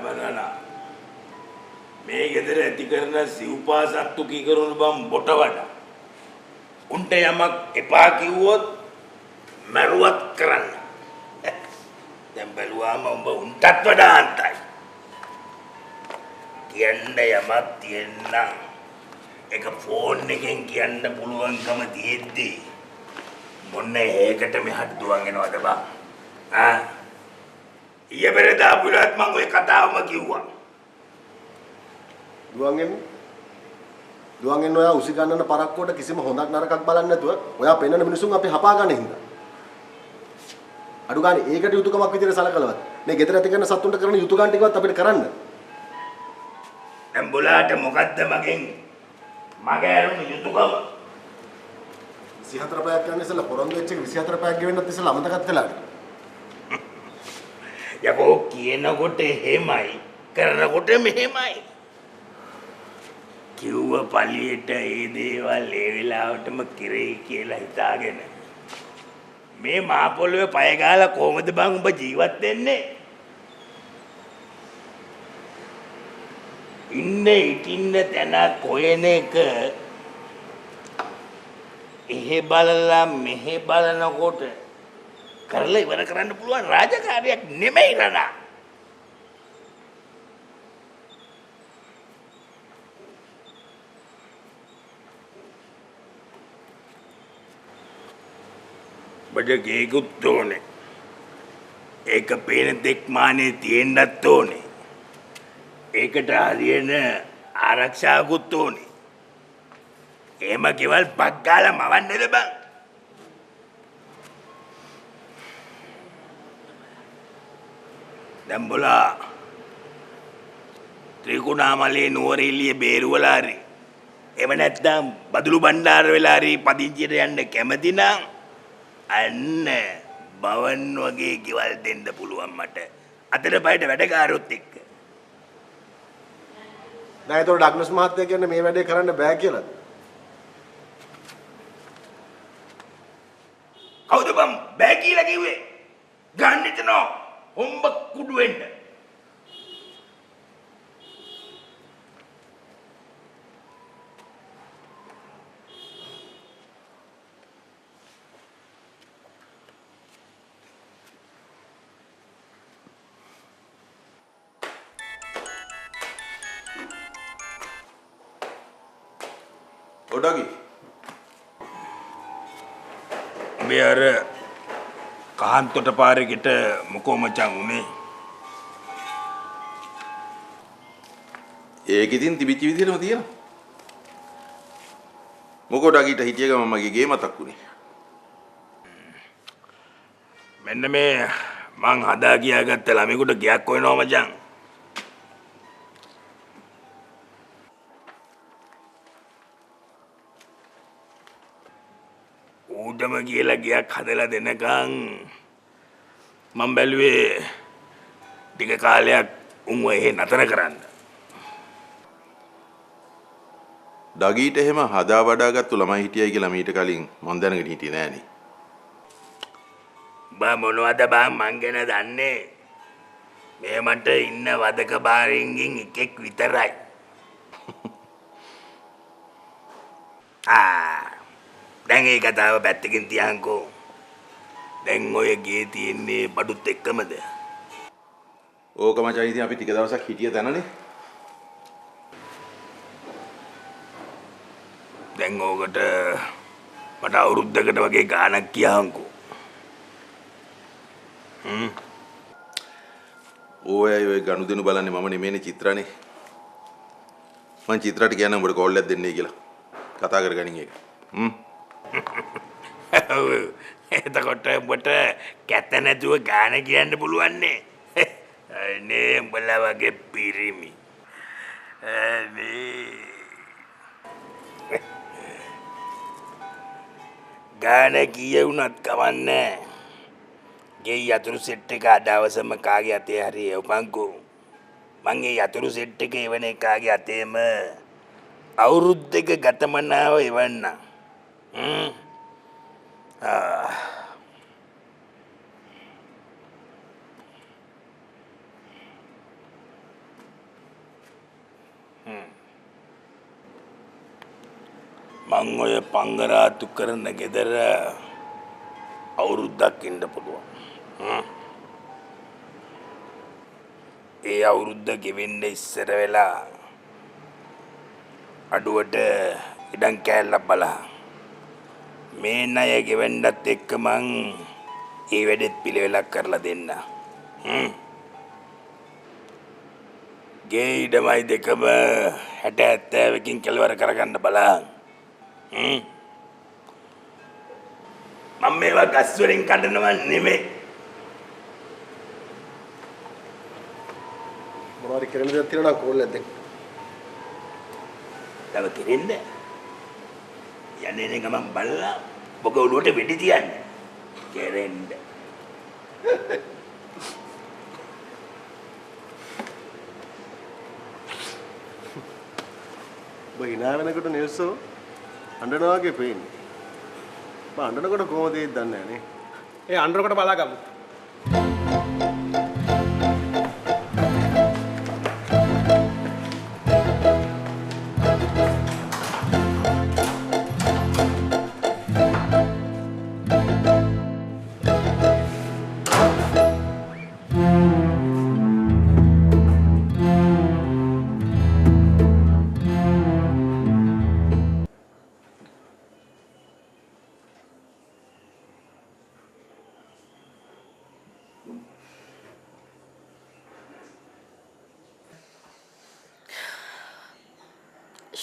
දමනනා මේ ගෙදර ඇති කරන සිව්පාසත්තු කීකරුණු බම් බොට වඩා උන්ට යමක් එපා කිව්වොත් මරුවත් කරන්න. දැන් බැලුවාම උඹ උන්ටත් වඩා අන්තයි. කියන්න යමක් තියෙන්න ඒක ෆෝන් එකෙන් කියන්න පුළුවන්කම තියෙද්දි මොන්න ඒකට මෙහාට දුවන් එනවද බං? ඊයේ පෙරේදා අපුලත් මම ওই කතාවම කිව්වා. දුවන් එන්න ඔයා උසි ගන්නන පරක්කුවට කිසිම හොඳක් නරකක් බලන්නේ නැතුව ඔයා පෙන්නන මිනිසුන් අපි හපා ගන්න හින්දා. අඩු ගානේ ඒකට යුතුයකමක් විදිහට සලකලවත්. මේ ගෙදර ඇති කරන සතුන්ට කරන යුතුයකම් ටිකවත් අපිට කරන්න. දැන් බොලාට මොකද්ද මගේ අරුණ යුතුයකම? 24 පැයක් යන ඉස්සලා පොරොන්දු වෙච්ච එක 24 පැයක් ගෙවෙන්නත් ඉස්සලා අමතකත් වෙලා. යකෝ කියනකොට එහෙමයි කරනකොට මෙහෙමයි. කිව්ව පළියට ඒ දේවල් ඒ වෙලාවටම කිරෙයි කියලා හිතාගෙන මේ මහ පොළොවේ පය ගාලා කොහමද බං උඹ ජීවත් වෙන්නේ? ඉන්න තැන කොයන එක එහෙ බලලා මෙහෙ බලනකොට කරලා ඉවර කරන්න පුළුවන් රාජකාරියක් නෙමෙයි රණා. බඩගේකුත් ඕනේ. ඒක පේන දෙක් මානේ තියෙන්නත් ඕනේ. ඒකට හරියන ආරක්ෂාවකුත් ඕනේ. එහෙම කෙවල් පක් ගාලා මවන්නේද බං? දැන් බොලා ත්‍රිකුණාමලේ නුවර එළිය බේරුවලා හරි එහෙම නැත්නම් බදුළු බණ්ඩාර වෙලා හරි පදිංචියට යන්න කැමති නම් අන්න බවන් වගේ ගෙවල් දෙන්න පුළුවන් මට අතට පයට වැඩකාරොත් එක්ක. නෑ ඒතකොට ඩග්ලස් මහත්තයා කියන්නේ මේ වැඩේ කරන්න බෑ කියලාද? කවුද බම් බෑ කියලා කිව්වේ? ගන්න හිටනෝ හොම්බ කුඩු වෙන්න. ඔඩගි මේ අර කහන්තොට පාරේකට මොකෝ මචං උනේ? ඒක ඉතින් තිබිච්ච විදිහටම තියෙනවා. මොකෝ ඩගිට හිටිය ගමන් මගේ ගේ මතක් වුණේ. මෙන්න මේ මං හදා කියාගත්ත ළමයෙකුට ගයක් හොයනවා මචං. ඌටම කියලා ගයක් හදලා දෙනකන් මම බැලුවේ ටික කාලයක් උන්ව එහෙ නතර කරන්න. ඩගීට එහෙම හදා වඩාගත්තු ළමයි හිටියයි කියලා මීට කලින් මං දැනගෙන හිටියේ නෑනේ. බා මොනවද බා මං ගැන දන්නේ? මේ මට ඉන්න වදක බාරින්ගෙන් එකෙක් විතරයි. දැන් ඒ කතාව පැත්තකින් තියන්කෝ. දැන් ඔය ගේ තියෙන්නේ බඩුත් එක්කමද? ඕක මචං ඉතින් අපි ටික දවසක් හිටිය තැනනේ. දැන් ඕකට මට අවුරුද්දකට වගේ ගාණක් කියහන්කෝ. ඔය ගනුදෙනු බලන්නේ මම නෙමෙයිනේ චිත්‍රානේ. මං චිත්‍රාට කියන්නම් උඹට කෝල් එකක් දෙන්නයි කියලා. කතා කරගනින් ඒක. එතකොට උඹට කැත නැතුව ගාණ කියන්න පුළුවන් නේ. අනේ උඹලා වගේ පිරිමි. අනේ ගාණ කියවුණත් කවන්නේ. ගේ යතුරු සෙට් එක අදවසම කාගේ අතේ හරි එවපන්කෝ. මං ඒ යතුරු සෙට් එක එවන කාගේ අතේම අවුරුද්දක ගතමනාව එවන්න. මං ඔය පංගරාතු කරන ගෙදර අවුරුද්දක් ඉන්න පුළුවන්. ඒ අවුරුද්ද ගෙවෙන්න ඉස්සර වෙලා අඩුවට ඉඩම් කෑල්ලක් බලහන්. මේ ණය ගෙවෙන්නත් එක්ක මං ඒ වැඩෙත් පිළිවෙලක් කරලා දෙන්න. ගේ ඉඩමයි දෙකම 60-70කින් කෙලවර කරගන්න බලහන්. මම මේවා ගස් වලින් කඩනවා නෙමෙයි. මොනවාරි කරන්න දෙයක් තියෙනවා නම් කෝල් එකක් දෙන්න. තව කෙරෙන්න යන්නේ ගමන් බලලා බොක ඔළුවට වෙඩි තියන්න. කෙරෙන්න. ඔබ hina වෙනකොට නෙල්සෝ අඬනවා වගේ පේන්නේ. මම අඬනකොට කොහොමද ඒත් දන්නේ නැහැ නේ. ඒ අඬනකොට බලාගමු.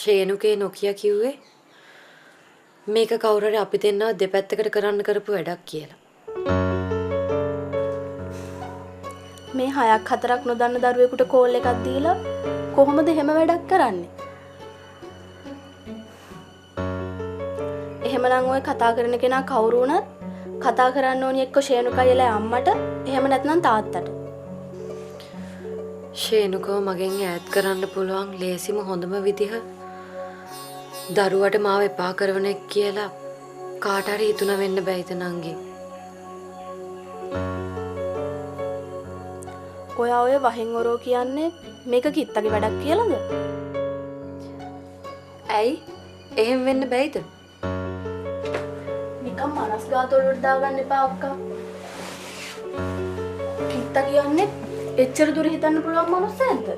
ශේනුකේ නොකිය කිව්වේ මේක කවුරු හරි අපි දෙන්නව දෙපැත්තකට කරන්න කරපු වැඩක් කියලා. මේ 6-4ක් නොදන්න දරුවෙකුට කෝල් එකක් දීලා කොහොමද එහෙම වැඩක් කරන්නේ? එහෙමනම් ඔය කතා කරන කෙනා කවුරු වුණත් කතා කරන්න ඕනි එක්ක ශේනුකයිලා අම්මට එහෙම නැත්නම් තාත්තට. ශේනුකව මගෙන් ඈත් කරන්න පුළුවන් ලේසිම හොඳම විදිහ දරුවට මාව එපා කරන එක කියලා කාට හරි හිතුණ වෙන්න බැයිද නංගි? ඔයා ඔය වහෙන් ඔරෝ කියන්නේ මේක කිත්තගේ වැඩක් කියලාද? ඇයි? එහෙම වෙන්න බැයිද? නිකම් මනස් ගාතවලට දාගන්න එපා අක්කා. කිත්ත කියන්නේ එච්චර දුර හිතන්න පුළුවන් මනුස්සයෙක්ද?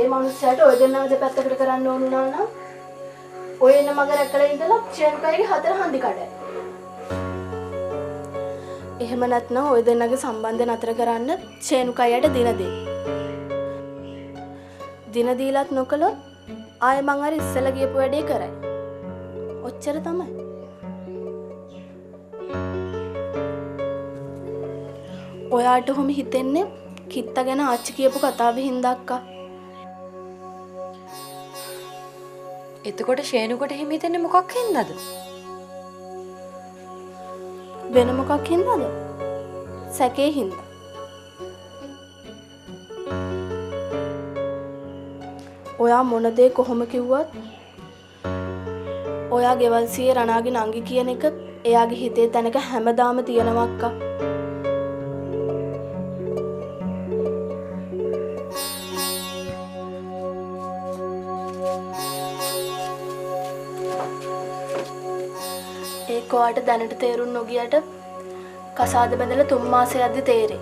ඒ මනුස්සයාට ඔය දෙන්නව දෙපැත්තකට කරන්න ඕන නම් ඔය එන මග රැකලා ඉඳලා ෂේනුකයිගේ 4 හන්දි කඩයි. එහෙම නැත්නම් ඔය දෙන්නගේ සම්බන්ධය නතර කරන්න ෂේනුකයියට දින දෙයි. දින දීලත් නොකළොත් ආයෙ මං අර ඉස්සෙල්ලා ගියපු වැඩේ කරයි. ඔච්චර තමයි. ඔයාට ඔහොම හිතෙන්නේ කිත්ත ගැන ආච්චි කියපු කතාවේ හින්දා අක්කා. එතකොට ශේනුකට එහෙම හිතෙන්නේ මොකක් හින්දාද? වෙන මොකක් හින්දාද? සැකේ හින්දා. ඔයා මොන දේ කොහොම කිව්වත් ඔයා ගෙවල් සියේ රණාගේ නංගි කියන එක එයාගේ හිතේ තැනක හැමදාම තියෙනවා අක්කා. ඒක ඔයාට දැනට තේරුම් නොගියට කසාද බැඳලා 3 මාසයක්ද තේරෙයි.